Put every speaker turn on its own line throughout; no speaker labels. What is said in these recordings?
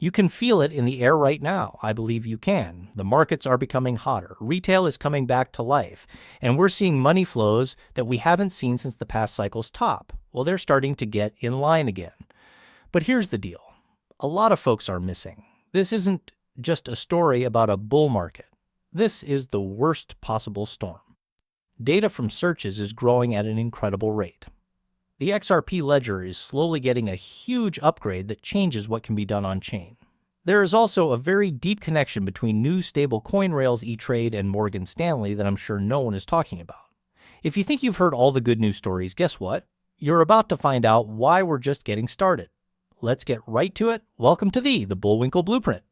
You can feel it in the air right now. I believe you can. The markets are becoming hotter. Retail is coming back to life. And we're seeing money flows that we haven't seen since the past cycle's top. Well, they're starting to get in line again. But here's the deal. A lot of folks are missing. This isn't just a story about a bull market. This is the worst possible storm. Data from searches is growing at an incredible rate. The XRP ledger is slowly getting a huge upgrade that changes what can be done on-chain. There is also a very deep connection between new stable coin rails E-Trade and Morgan Stanley that I'm sure no one is talking about. If you think you've heard all the good news stories, guess what? You're about to find out why we're just getting started. Let's get right to it. Welcome to the Bullwinkle Blueprint.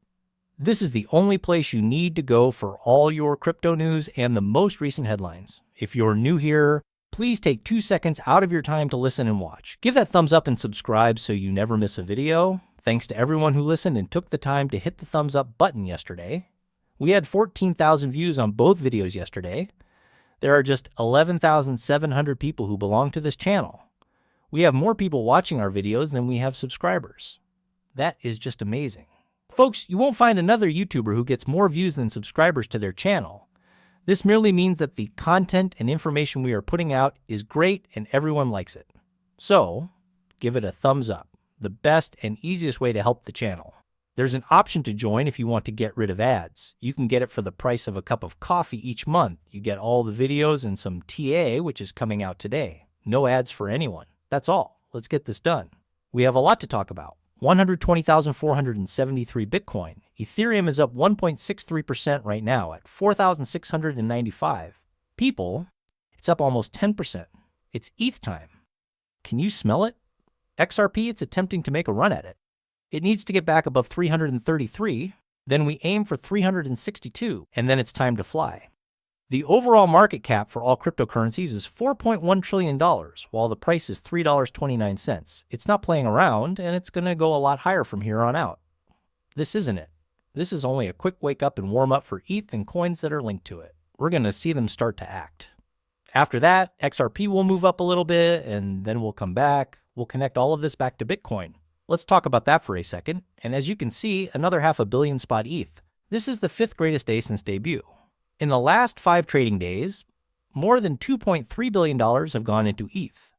This is the only place you need to go for all your crypto news and the most recent headlines. If you're new here, please take 2 seconds out of your time to listen and watch. Give that thumbs up and subscribe so you never miss a video. Thanks to everyone who listened and took the time to hit the thumbs up button yesterday. We had 14,000 views on both videos yesterday. There are just 11,700 people who belong to this channel. We have more people watching our videos than we have subscribers. That is just amazing. Folks, you won't find another YouTuber who gets more views than subscribers to their channel. This merely means that the content and information we are putting out is great and everyone likes it. So, give it a thumbs up, the best and easiest way to help the channel. There's an option to join if you want to get rid of ads. You can get it for the price of a cup of coffee each month. You get all the videos and some TA, which is coming out today. No ads for anyone. That's all. Let's get this done. We have a lot to talk about. 120,473 Bitcoin. Ethereum is up 1.63% right now at 4,695. People, it's up almost 10%. It's ETH time. Can you smell it? XRP, it's attempting to make a run at it. It needs to get back above 333, then we aim for 362, and then it's time to fly. The overall market cap for all cryptocurrencies is $4.1 trillion, while the price is $3.29. It's not playing around, and it's going to go a lot higher from here on out. This isn't it. This is only a quick wake up and warm up for ETH and coins that are linked to it. We're going to see them start to act. After that, XRP will move up a little bit, and then we'll come back. We'll connect all of this back to Bitcoin. Let's talk about that for a second. And as you can see, another 500 million spot ETH. This is the 5th greatest day since debut. In the last 5 trading days, more than $2.3 billion have gone into ETH.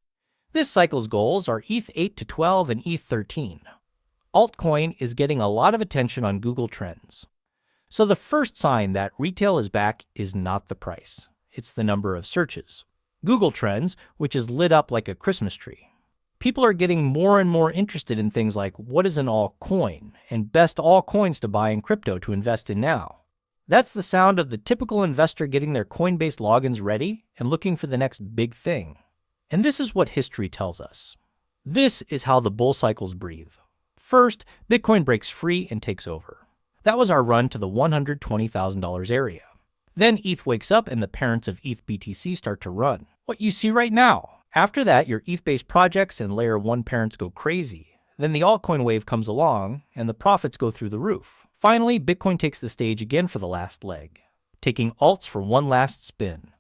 This cycle's goals are ETH 8 to 12 and ETH 13. Altcoin is getting a lot of attention on Google Trends. So the first sign that retail is back is not the price. It's the number of searches. Google Trends, which is lit up like a Christmas tree. People are getting more and more interested in things like what is an altcoin and best altcoins to buy in crypto to invest in now. That's the sound of the typical investor getting their Coinbase logins ready and looking for the next big thing. And this is what history tells us. This is how the bull cycles breathe. First, Bitcoin breaks free and takes over. That was our run to the $120,000 area. Then ETH wakes up and the parents of ETH BTC start to run. What you see right now. After that, your ETH-based projects and layer 1 parents go crazy. Then the altcoin wave comes along and the profits go through the roof. Finally, Bitcoin takes the stage again for the last leg, taking alts for one last spin.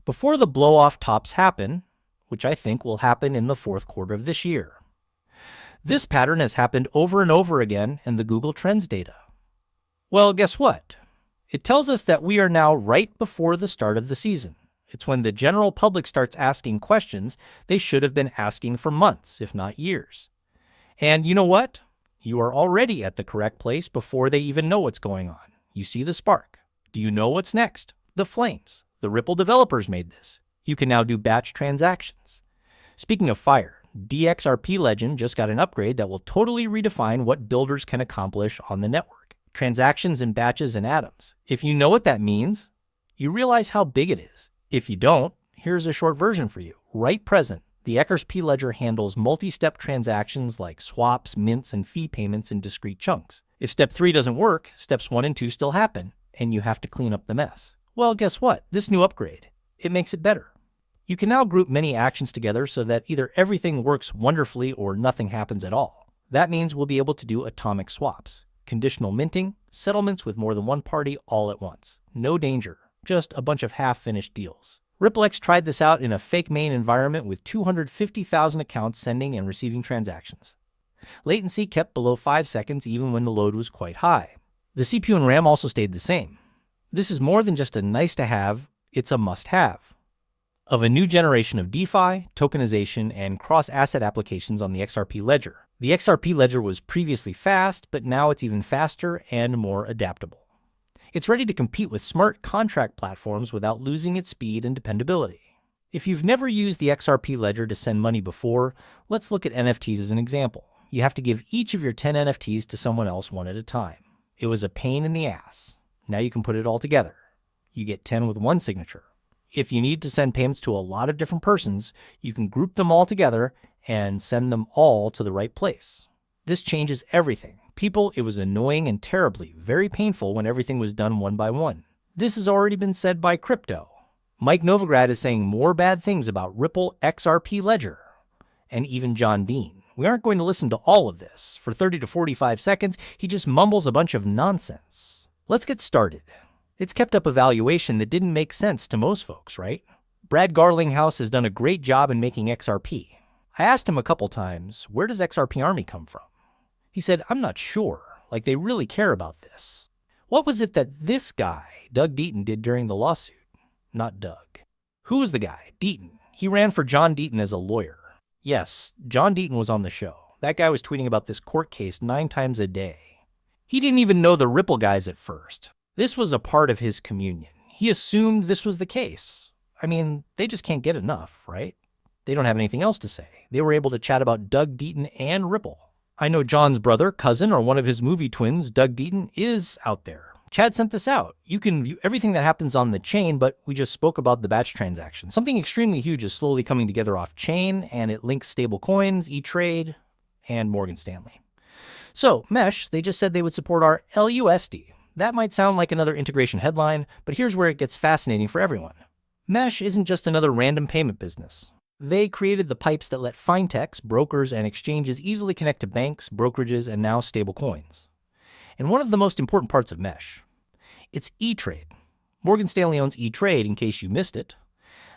Before the blow-off tops happen, which I think will happen in the 4th quarter of this year. This pattern has happened over and over again in the Google Trends data. Well, guess what? It tells us that we are now right before the start of the season. It's when the general public starts asking questions they should have been asking for months, if not years. And you know what? You are already at the correct place before they even know what's going on. You see the spark. Do you know what's next? The flames. The Ripple developers made this. You can now do batch transactions. Speaking of fire, DXRP Legend just got an upgrade that will totally redefine what builders can accomplish on the network. Transactions in batches and atoms. If you know what that means, you realize how big it is. If you don't, here's a short version for you. Right present. The XRP ledger handles multi-step transactions like swaps, mints, and fee payments in discrete chunks. If step 3 doesn't work, steps 1 and 2 still happen, and you have to clean up the mess. Well, guess what? This new upgrade, it makes it better. You can now group many actions together so that either everything works wonderfully or nothing happens at all. That means we'll be able to do atomic swaps, conditional minting, settlements with more than one party all at once. No danger, just a bunch of half-finished deals. RippleX tried this out in a fake main environment with 250,000 accounts sending and receiving transactions. Latency kept below 5 seconds even when the load was quite high. The CPU and RAM also stayed the same. This is more than just a nice-to-have, it's a must-have. Of a new generation of DeFi, tokenization, and cross-asset applications on the XRP ledger. The XRP ledger was previously fast, but now it's even faster and more adaptable. It's ready to compete with smart contract platforms without losing its speed and dependability. If you've never used the XRP ledger to send money before, let's look at NFTs as an example. You have to give each of your 10 NFTs to someone else one at a time. It was a pain in the ass. Now you can put it all together. You get 10 with one signature. If you need to send payments to a lot of different persons, you can group them all together and send them all to the right place. This changes everything. People, it was annoying and terribly, very painful when everything was done one by one. This has already been said by crypto. Mike Novogratz is saying more bad things about Ripple XRP Ledger, and even John Dean. We aren't going to listen to all of this. For 30 to 45 seconds, he just mumbles a bunch of nonsense. Let's get started. It's kept up a valuation that didn't make sense to most folks, right? Brad Garlinghouse has done a great job in making XRP. I asked him a couple times, where does XRP Army come from? He said, I'm not sure, like they really care about this. What was it that this guy, Doug Deaton, did during the lawsuit? Not Doug. Who was the guy? Deaton. He ran for John Deaton as a lawyer. Yes, John Deaton was on the show. That guy was tweeting about this court case 9 times a day. He didn't even know the Ripple guys at first. This was a part of his communion. He assumed this was the case. I mean, they just can't get enough, right? They don't have anything else to say. They were able to chat about Doug Deaton and Ripple. I know John's brother, cousin, or one of his movie twins, Doug Deaton, is out there. Chad sent this out. You can view everything that happens on the chain, but we just spoke about the batch transaction. Something extremely huge is slowly coming together off chain, and it links stable coins, E-Trade, and Morgan Stanley. So, Mesh, they just said they would support our LUSD. That might sound like another integration headline, but here's where it gets fascinating for everyone. Mesh isn't just another random payment business. They created the pipes that let fintechs, brokers, and exchanges easily connect to banks, brokerages, and now stable coins. And one of the most important parts of Mesh, it's E-Trade. Morgan Stanley owns E-Trade in case you missed it.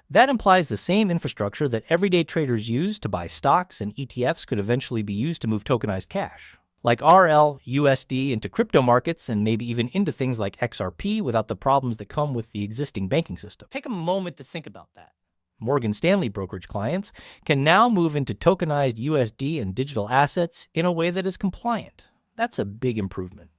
That implies the same infrastructure that everyday traders use to buy stocks and ETFs could eventually be used to move tokenized cash. Like RL, USD into crypto markets and maybe even into things like XRP without the problems that come with the existing banking system. Take a moment to think about that. Morgan Stanley brokerage clients can now move into tokenized USD and digital assets in a way that is compliant. That's a big improvement.